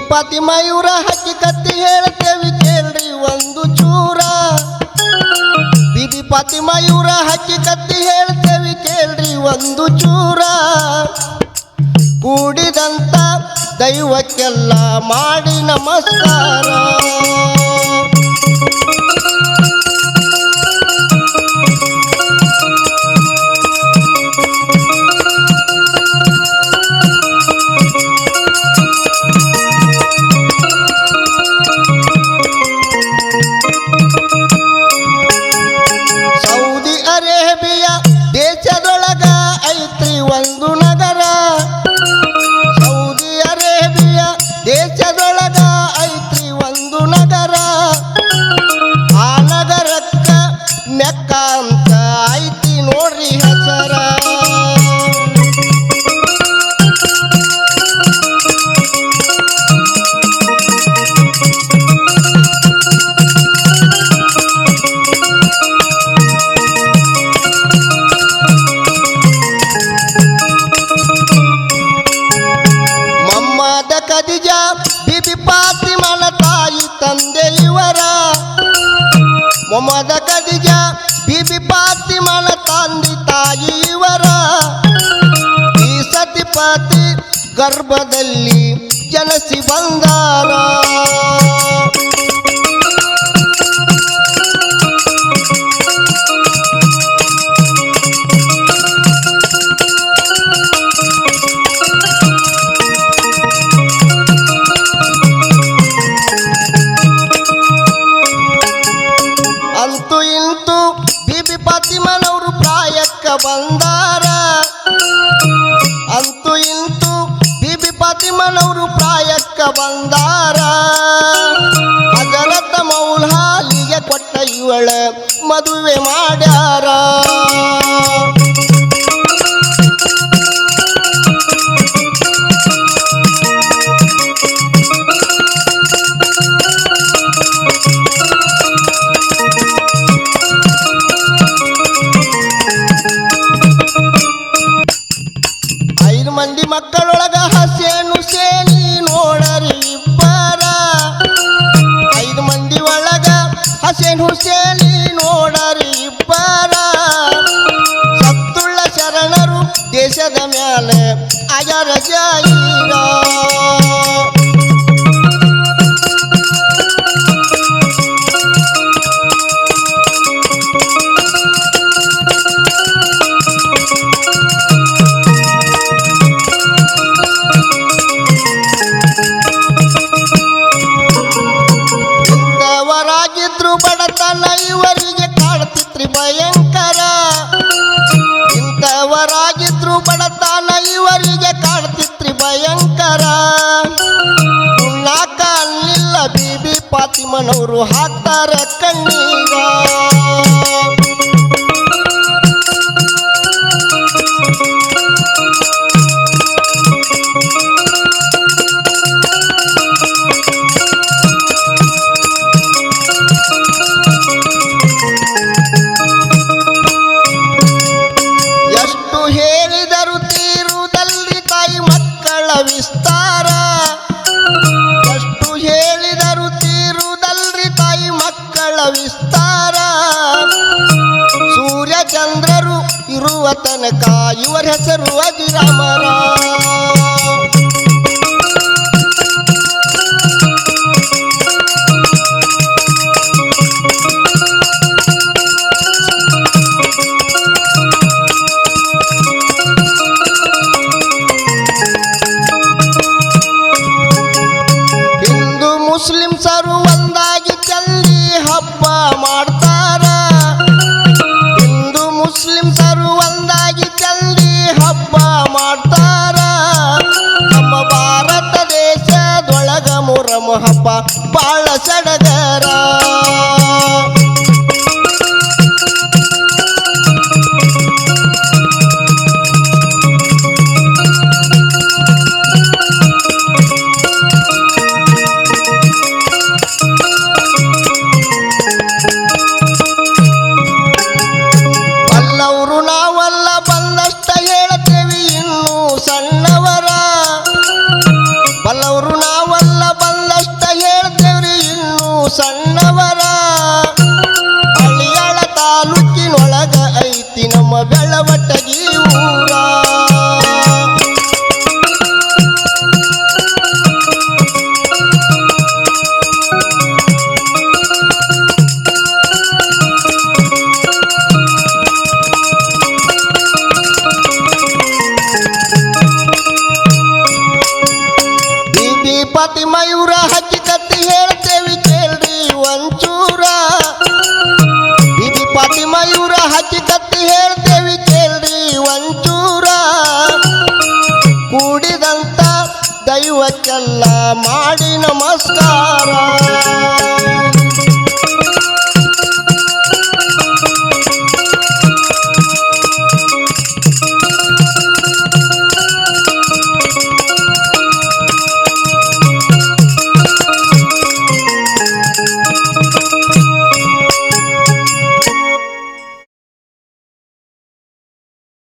ಫಾತಿಮಾ ಇವರ ಹಕ್ಕಿಕತ್ತಿ ಹೇಳ್ತೇವಿ ಕೇಳ್ರಿ ಒಂದು ಚೂರ. ಬೀಬಿ ಫಾತಿಮಾ ಇವರ ಹಕ್ಕಿಕತ್ತಿ ಹೇಳ್ತೇವಿ ಕೇಳ್ರಿ ಒಂದು ಚೂರ. ಕೂಡಿದಂತ ದೈವಕ್ಕೆಲ್ಲ ಮಾಡಿ ನಮಸ್ಕಾರ. ಸೌದಿ ಅರೇಬಿಯಾ ದೇಶದೊಳಗ ಐತ್ರಿ ಒಂದು ನಗರ. ಸೌದಿ ಅರೇಬಿಯಾ ದೇಶದೊಳಗ ಐತ್ರಿ ಒಂದು ನಗರ. ಆ ನಗರಕ್ಕ ಮೆಕ್ಕ ಅಂತ ಐತಿ ನೋಡ್ರಿ ಹೆಸರ. ಖದೀಜಾ ಬೀಬಿ ಫಾತಿಮನ ತಾಯಿ ತಂದೆ ಇವರ. ಮೊಹಮ್ಮದ ಖದೀಜಾ ಬೀಬಿ ಫಾತಿಮನ ತಂದೆ ತಾಯಿ ಇವರ. ಈ ಸತಿಪತಿ ಗರ್ಭದಲ್ಲಿ ಜನಸಿ ಬಂದಾರ. ಅಂತೂ ಇಂತೂ ಬೀಬಿ ಫಾತಿಮನವರು ಪ್ರಾಯಕ್ಕ ಬಂದಾರ. ಅಂತೂ ಇಂತೂ ಬೀಬಿ ಫಾತಿಮನವರು ಪ್ರಾಯಕ್ಕ ಬಂದಾರ. ಹಜರತ ಮೌಲಾಲಿಗೆ ಕೊಟ್ಟ ಇವಳ ಮದುವೆ ಮಾಡ್ಯಾರ. ಮಂದಿ ಮಕ್ಕಳೊಳಗ ಹಸೇನ್ ಹುಸೇನಿ ನೋಡರಿ ಇಬ್ಬರ. 5 ಮಂದಿ ಒಳಗ ಹಸೇನ್ ಹುಸೇನಿ ನೋಡರಿ ಇಬ್ಬರ. ಸತ್ತುಳ್ಳ ಶರಣರು ದೇಶದ ಮ್ಯಾಲೆ ಅಜರ ಜಾಯಿರ. ಬಡತನ ಇವರಿಗೆ ಕಾಡ್ತಿತ್ರಿ ಭಯಂಕರ. ಇಂಥವರಾಗಿದ್ರು ಬಡತನ ಇವರಿಗೆ ಕಾಡ್ತಿತ್ರಿ ಭಯಂಕರ. ಉಣ್ಣಾಕ ಅನ್ನಿಲ್ಲ ಬೀಬಿ ಫಾತಿಮನವರು ಹಾಕ್ತಾರ ಕಣ್ಣೀರ. ಹೇಳಿದರು ತೀರುವುದಲ್ರಿ ತಾಯಿ ಮಕ್ಕಳ ವಿಸ್ತಾರ. ಎಷ್ಟು ಹೇಳಿದರು ತೀರುವುದಲ್ರಿ ತಾಯಿ ಮಕ್ಕಳ ವಿಸ್ತಾರ. ಸೂರ್ಯ ಚಂದ್ರರು ಇರುವ ತನಕ ಇವರ ಹೆಸರು ಅಜಿರಾಮರ. ಮುಸ್ಲಿಮ್ಸರು ಒಂದಾಗಿ ಚಲ್ಲಿ ಹಬ್ಬ ಮಾಡ್ತಾರ. ಹಿಂದೂ ಮುಸ್ಲಿಮ್ಸರು ಒಂದಾಗಿ ಚಲ್ಲಿ ಹಬ್ಬ ಮಾಡ್ತಾರ. ನಮ್ಮ ಭಾರತ ದೇಶದೊಳಗ ಮೊಹರಂ ಹಬ್ಬ ಬಾಳ ಸಡಗರ. ಬಲ್ಲವರು ನಾವಲ್ಲ ಪಾತಿಮ ಇವ್ರ ಹಕ್ಕಿಕತ್ತಿ ಹೇಳ್ತೇವಿ ಕೇಳ್ರಿ ಒಂಚೂರ ಬಿಬಿ ಪಾತಿಮ ಇವ್ರ ಹಕ್ಕಿಕತ್ತಿ ಹೇಳ್ತೇವಿ ಕೇಳ್ರಿ ಒಂಚೂರ ಕೂಡಿದಂತ ದೈವಕ್ಕೆಲ್ಲ ಮಾಡಿ ನಮಸ್ಕಾರ